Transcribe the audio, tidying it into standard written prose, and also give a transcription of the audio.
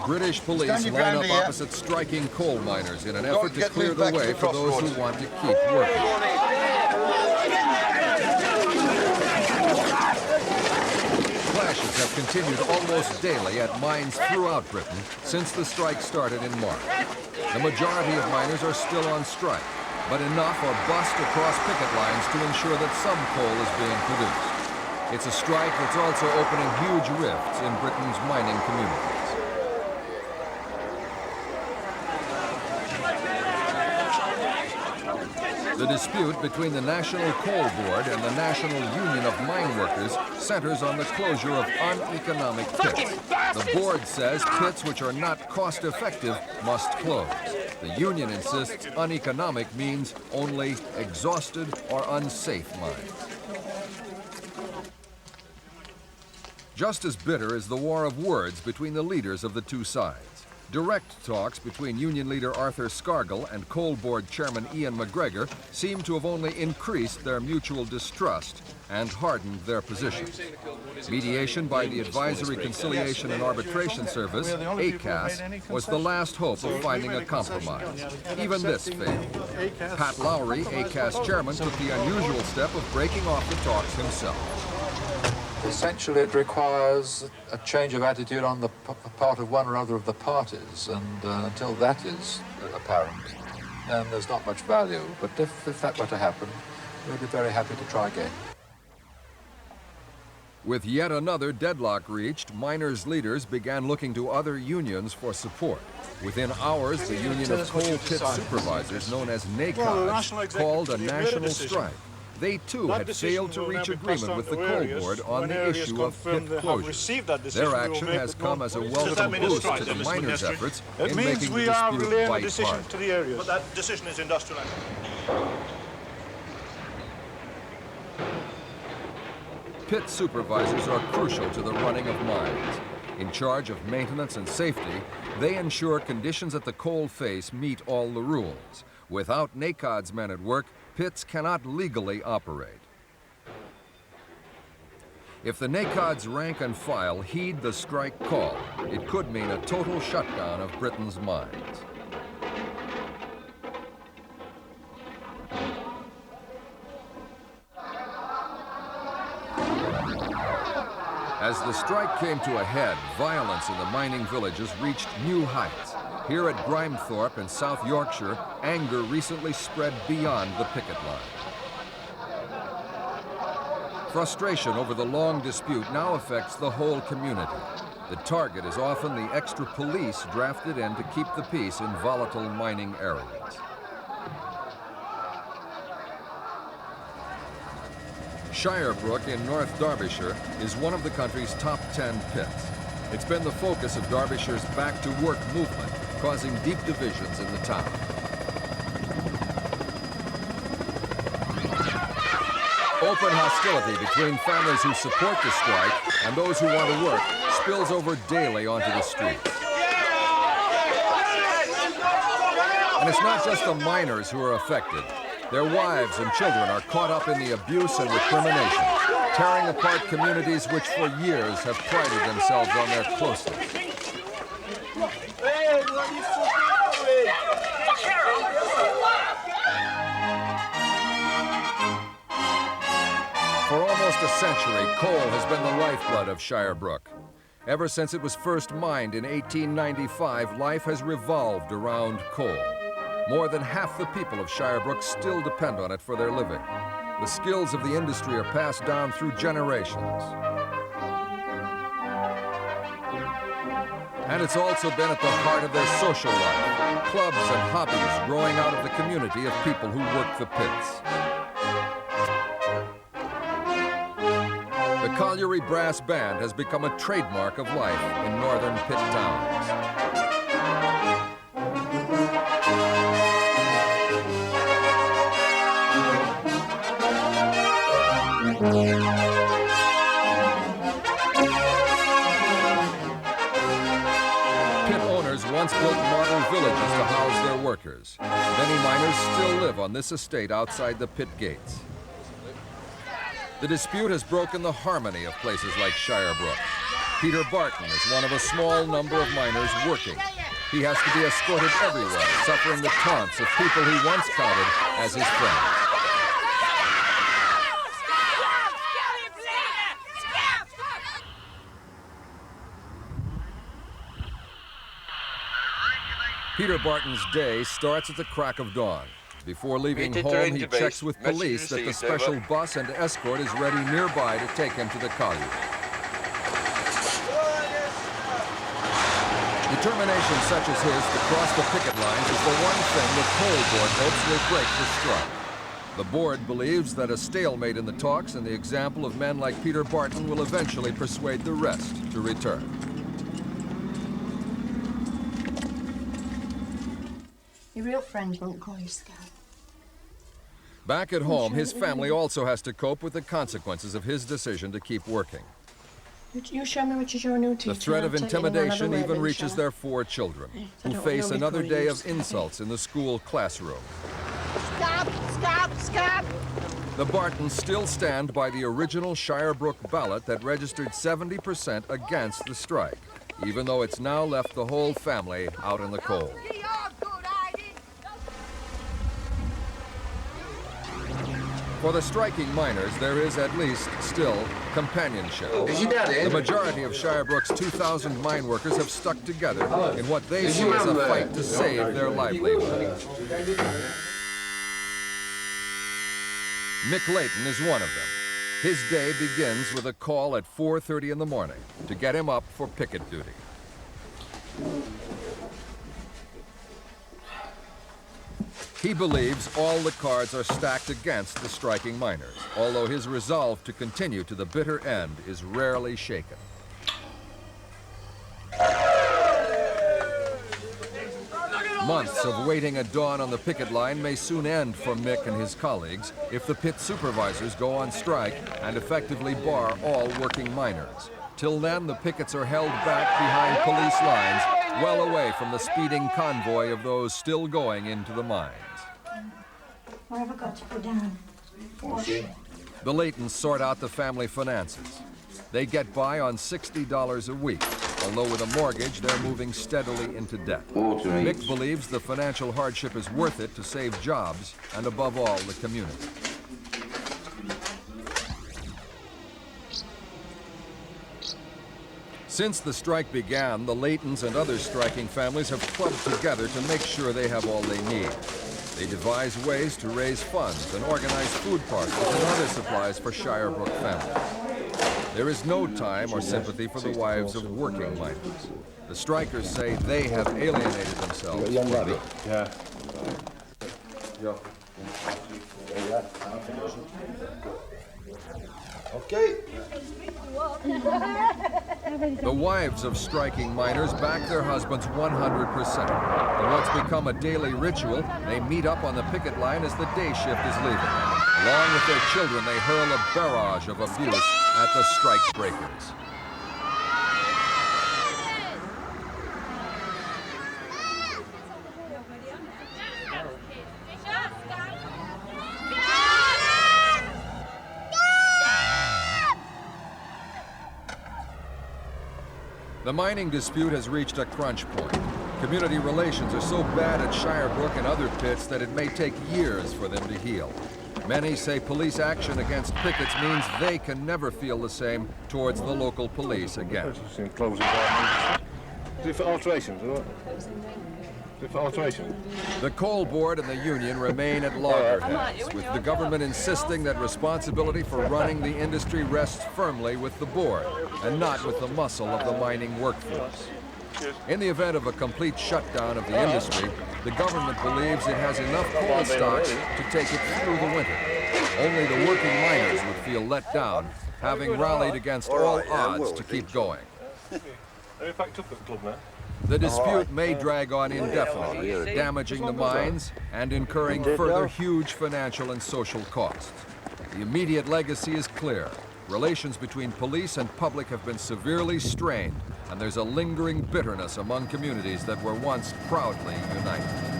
British police line up opposite striking coal miners in an effort to clear the way for those who want to keep working. Clashes have continued almost daily at mines throughout Britain since the strike started in March. The majority of miners are still on strike, but enough are bussed across picket lines to ensure that some coal is being produced. It's a strike that's also opening huge rifts in Britain's mining communities. The dispute between the National Coal Board and the National Union of Mine Workers centers on the closure of uneconomic pits. The board says pits which are not cost-effective must close. The union insists uneconomic means only exhausted or unsafe mines. Just as bitter is the war of words between the leaders of the two sides. Direct talks between Union leader Arthur Scargill and Coal Board Chairman MacGregor seem to have only increased their mutual distrust and hardened their positions. Mediation by the Advisory Conciliation and Arbitration Service, ACAS, was the last hope of finding a compromise. Even this failed. Pat Lowry, ACAS Chairman, took the unusual step of breaking off the talks himself. Essentially, it requires a change of attitude on the part of one or other of the parties, and until that is apparent, then there's not much value. But if that were to happen, we'd be very happy to try again. With yet another deadlock reached, miners' leaders began looking to other unions for support. Within hours, the Union of Coal Pit Supervisors, known as NACAS, called a national strike. They too had failed to reach agreement with the Coal Board on the issue of pit closure. Their action has come as a welcome boost to the miners' efforts in making the dispute bipartisan. But that decision is industrial. Pit supervisors are crucial to the running of mines. In charge of maintenance and safety, they ensure conditions at the coal face meet all the rules. Without NACAD's men at work, pits cannot legally operate. If the NACAD's rank and file heed the strike call, it could mean a total shutdown of Britain's mines. As the strike came to a head, violence in the mining villages reached new heights. Here at Grimethorpe in South Yorkshire, anger recently spread beyond the picket line. Frustration over the long dispute now affects the whole community. The target is often the extra police drafted in to keep the peace in volatile mining areas. Shirebrook in North Derbyshire is one of the country's top 10 pits. It's been the focus of Derbyshire's back-to-work movement, causing deep divisions in the town. Open hostility between families who support the strike and those who want to work spills over daily onto the streets. And it's not just the miners who are affected. Their wives and children are caught up in the abuse and recrimination, tearing apart communities which for years have prided themselves on their closeness. For almost a century, coal has been the lifeblood of Shirebrook. Ever since it was first mined in 1895, life has revolved around coal. More than half the people of Shirebrook still depend on it for their living. The skills of the industry are passed down through generations. And it's also been at the heart of their social life, clubs and hobbies growing out of the community of people who work the pits. The Colliery Brass Band has become a trademark of life in northern pit towns. Pit owners once built model villages to house their workers. Many miners still live on this estate outside the pit gates. The dispute has broken the harmony of places like Shirebrook. Peter Barton is one of a small number of miners working. He has to be escorted everywhere, suffering the taunts of people he once counted as his friends. Peter Barton's day starts at the crack of dawn. Before leaving home, he checks with police that the special bus and escort is ready nearby to take him to the college. Determination such as his to cross the picket lines is the one thing the coal board hopes will break the strike. The board believes that a stalemate in the talks and the example of men like Peter Barton will eventually persuade the rest to return. Your real friends won't call you Scout. Back at home, his family also has to cope with the consequences of his decision to keep working. You show me what you show a new teacher. The threat of intimidation even reaches their 4 children, who face another day of insults in the school classroom. Stop! Stop! Stop! The Bartons still stand by the original Shirebrook ballot that registered 70% against the strike, even though it's now left the whole family out in the cold. For the striking miners, there is at least still companionship. The majority of Shirebrook's 2,000 mine workers have stuck together in what they see as a fight to save their livelihood. Mick Layton is one of them. His day begins with a call at 4:30 in the morning to get him up for picket duty. He believes all the cards are stacked against the striking miners, although his resolve to continue to the bitter end is rarely shaken. Months of waiting at dawn on the picket line may soon end for Mick and his colleagues if the pit supervisors go on strike and effectively bar all working miners. Till then, the pickets are held back behind police lines, well away from the speeding convoy of those still going into the mines. Where have I got to put down? The Laytons sort out the family finances. They get by on $60 a week, although with a mortgage, they're moving steadily into debt. Mick believes the financial hardship is worth it to save jobs and, above all, the community. Since the strike began, the Laytons and other striking families have clubbed together to make sure they have all they need. They devise ways to raise funds and organize food parcels and other supplies for Shirebrook families. There is no time or sympathy for the wives of working miners. The strikers say they have alienated themselves for good. Okay. The wives of striking miners back their husbands 100%. In what's become a daily ritual, they meet up on the picket line as the day shift is leaving. Along with their children, they hurl a barrage of abuse at the strike breakers. The mining dispute has reached a crunch point. Community relations are so bad at Shirebrook and other pits that it may take years for them to heal. Many say police action against pickets means they can never feel the same towards the local police again. The coal board and the union remain at loggerheads, with the government insisting that responsibility for running the industry rests firmly with the board and not with the muscle of the mining workforce. In the event of a complete shutdown of the industry, the government believes it has enough coal stocks to take it through the winter. Only the working miners would feel let down, having rallied against all odds to keep going. The dispute may drag on indefinitely, damaging the mines and incurring further huge financial and social costs. The immediate legacy is clear. Relations between police and public have been severely strained, and there's a lingering bitterness among communities that were once proudly united.